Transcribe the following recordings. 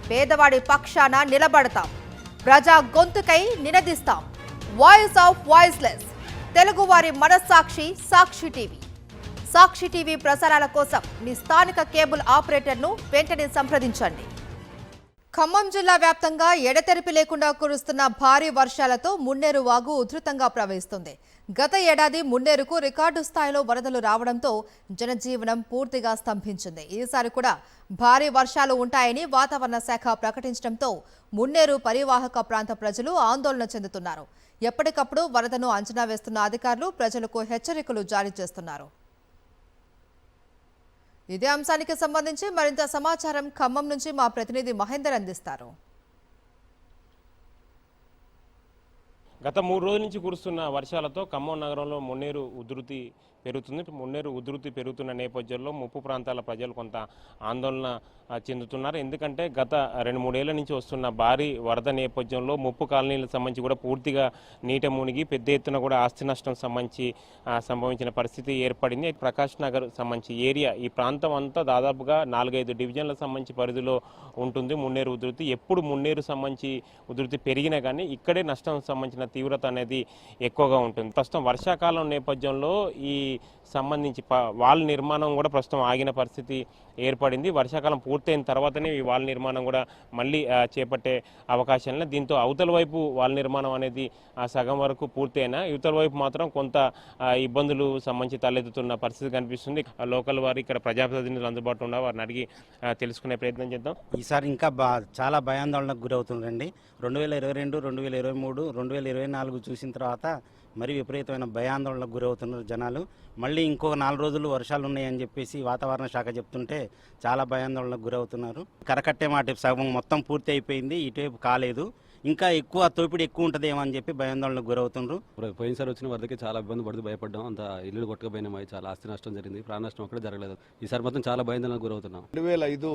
పేదవాడి పక్షాన నిలబడతాం, ప్రజా గొంతుకై నినదిస్తాం. వాయిస్ ఆఫ్ వాయిస్లెస్, తెలుగువారి మనస్సాక్షి సాక్షి టీవీ. సాక్షి టీవీ ప్రసారాల కోసం మీ స్థానిక కేబుల్ ఆపరేటర్ను వెంటనే సంప్రదించండి. ఖమ్మం జిల్లా వ్యాప్తంగా ఎడతెరిపి లేకుండా కురుస్తున్న భారీ వర్షాలతో మున్నేరు వాగు ఉధృతంగా ప్రవహిస్తుంది. గత ఏడాది మున్నేరుకు రికార్డు స్థాయిలో వరదలు రావడంతో జనజీవనం పూర్తిగా స్తంభించింది. ఈసారి కూడా భారీ వర్షాలు ఉంటాయని వాతావరణ శాఖ ప్రకటించడంతో మున్నేరు పరివాహక ప్రాంత ప్రజలు ఆందోళన చెందుతున్నారు. ఎప్పటికప్పుడు వరదను అంచనా వేస్తున్న అధికారులు ప్రజలకు హెచ్చరికలు జారీ చేస్తున్నారు. ఇదే అంశానికి సంబంధించి మరింత సమాచారం ఖమ్మం నుంచి మా ప్రతినిధి మహేందర్ అందిస్తారు. గత 3 రోజుల నుంచి కురుస్తున్న వర్షాలతో ఖమ్మం నగరంలో మున్నేరు ఉధృతి పెరుగుతుంది. మున్నేరు ఉధృతి పెరుగుతున్న నేపథ్యంలో ముప్పు ప్రాంతాల ప్రజలు కొంత ఆందోళన చెందుతున్నారు. ఎందుకంటే గత 2-3 ఏళ్ల నుంచి వస్తున్న భారీ వరద నేపథ్యంలో ముప్పు కాలనీలకు సంబంధించి కూడా పూర్తిగా నీట మునిగి పెద్ద ఎత్తున కూడా ఆస్తి నష్టం సంభవించిన పరిస్థితి ఏర్పడింది. ప్రకాష్ నగర్ సంబంధించి ఏరియా, ఈ ప్రాంతం అంతా దాదాపుగా 4-5 డివిజన్లకు సంబంధించి పరిధిలో ఉంటుంది మున్నేరు ఉధృతి. ఎప్పుడు మున్నేరు సంబంధించి ఉధృతి పెరిగినా కానీ ఇక్కడే నష్టం సంబంధించిన తీవ్రత అనేది ఎక్కువగా ఉంటుంది. ప్రస్తుతం వర్షాకాలం నేపథ్యంలో ఈ సంబంధించి వాల్ నిర్మాణం కూడా ప్రస్తుతం ఆగిన పరిస్థితి ఏర్పడింది. వర్షాకాలం పూర్తయిన తర్వాతనే ఈ వాల్ నిర్మాణం కూడా మళ్ళీ చేపట్టే అవకాశం లేదు. దీంతో అవతల వైపు వాల్ నిర్మాణం అనేది సగం వరకు పూర్తయినా యువతల వైపు మాత్రం కొంత ఇబ్బందులు సంబంధించి తలెత్తుతున్న పరిస్థితి కనిపిస్తుంది. లోకల్ వారు ఇక్కడ ప్రజాప్రతినిధులు అందుబాటులో ఉన్న వారిని అడిగి తెలుసుకునే ప్రయత్నం చేద్దాం. ఈసారి ఇంకా చాలా భయాందోళనకు గురవుతుందండి. 2022, 2023, 2024 చూసిన తర్వాత మరి విపరీతమైన భయాందోళనకు గురవుతున్నారు జనాలు. మళ్ళీ ఇంకో 4 రోజులు వర్షాలు ఉన్నాయని చెప్పేసి వాతావరణ శాఖ చెప్తుంటే చాలా భయాందోళనకు గురవుతున్నారు. కరకట్టే మాట సగం మొత్తం పూర్తి అయిపోయింది, ఇటువైపు కాలేదు. ఇంకా ఎక్కువ తోపిడి ఎక్కువ ఉంటుందేమో అని చెప్పి భయాందోళనకు గురవుతున్నారు. పోయినసారి వచ్చిన వరదకి చాలా ఇబ్బంది పడుతూ భయపడ్డాం. అంత ఇల్లు కొట్టుకుపోయినాయి, చాలా ఆస్తి నష్టం జరిగింది, ప్రాణ నష్టం అక్కడ జరగలేదు. ఈసారి మొత్తం చాలా భయాందోళనకు గురవుతున్నాం. 2005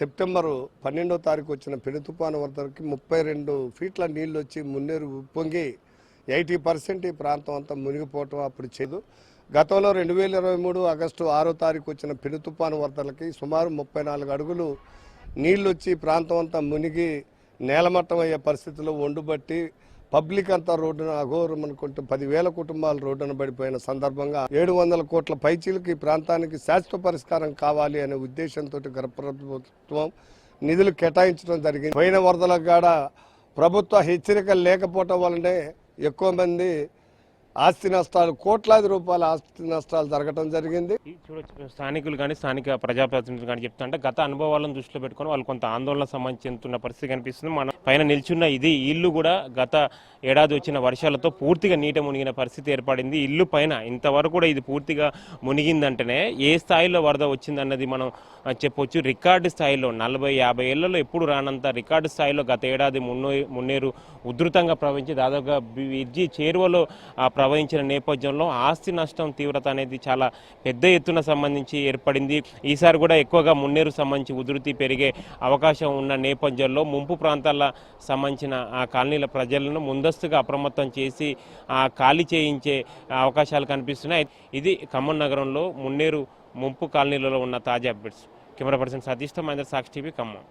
సెప్టెంబర్ 12వ తారీఖు వచ్చిన పెను తుఫాను వరదకి 32 ఫీట్ల నీళ్లు వచ్చి మున్నేరు పొంగి 80% ఈ ప్రాంతం అంతా మునిగిపోవటం అప్పుడు చేయదు. గతంలో 2023 ఆగస్టు 6వ తారీఖు వచ్చిన పెను తుఫాను వరదలకి సుమారు 34 అడుగులు నీళ్లు వచ్చి ప్రాంతం అంతా మునిగి నేలమట్టం అయ్యే పరిస్థితుల్లో ఒండుబట్టి పబ్లిక్ అంతా రోడ్డున అఘోరం అనుకుంటూ 10,000 కుటుంబాలు రోడ్డున పడిపోయిన సందర్భంగా 700 కోట్ల పైచీలకు ఈ ప్రాంతానికి శాశ్వత పరిష్కారం కావాలి అనే ఉద్దేశంతో ప్రభుత్వం నిధులు కేటాయించడం జరిగింది. పోయిన వరదలకు కూడా ప్రభుత్వ హెచ్చరికలు లేకపోవటం వల్లనే ఎక్కువ మంది ఆస్తి నష్టాలు, కోట్లాది రూపాయల ఆస్తి నష్టాలు జరగడం జరిగింది. స్థానికులు కానీ స్థానిక ప్రజాప్రతినిధులు కానీ చెప్తుంటే గత అనుభవాలను దృష్టిలో పెట్టుకుని వాళ్ళు కొంత ఆందోళన సంబంధించిన పరిస్థితి కనిపిస్తుంది. మన పైన నిల్చున్న ఇల్లు కూడా గత ఏడాది వచ్చిన వర్షాలతో పూర్తిగా నీట మునిగిన పరిస్థితి ఏర్పడింది. ఇల్లు పైన ఇంతవరకు కూడా ఇది పూర్తిగా మునిగిందంటేనే ఏ స్థాయిలో వరద వచ్చిందన్నది మనం చెప్పొచ్చు. రికార్డు స్థాయిలో 40-50 ఏళ్లలో ఎప్పుడు రానంత రికార్డు స్థాయిలో గత ఏడాది మున్నేరు ఉధృతంగా ప్రవహించి దాదాపుగా బ్రిడ్జి చేరువలో ప్రవహించిన నేపథ్యంలో ఆస్తి నష్టం తీవ్రత అనేది చాలా పెద్ద ఎత్తున సంబంధించి ఏర్పడింది. ఈసారి కూడా ఎక్కువగా మున్నేరు సంబంధించి ఉధృతి పెరిగే అవకాశం ఉన్న నేపథ్యంలో ముంపు ప్రాంతాల సంబంధించిన ఆ కాలనీల ప్రజలను ముందస్తుగా అప్రమత్తం చేసి ఖాళీ చేయించే అవకాశాలు కనిపిస్తున్నాయి. ఇది ఖమ్మం నగరంలో మున్నేరు ముంపు కాలనీలలో ఉన్న తాజా అప్డేట్స్. కెమెరా పర్సన్ సతీష్తో మహేందర్, సాక్షి టీవీ, ఖమ్మం.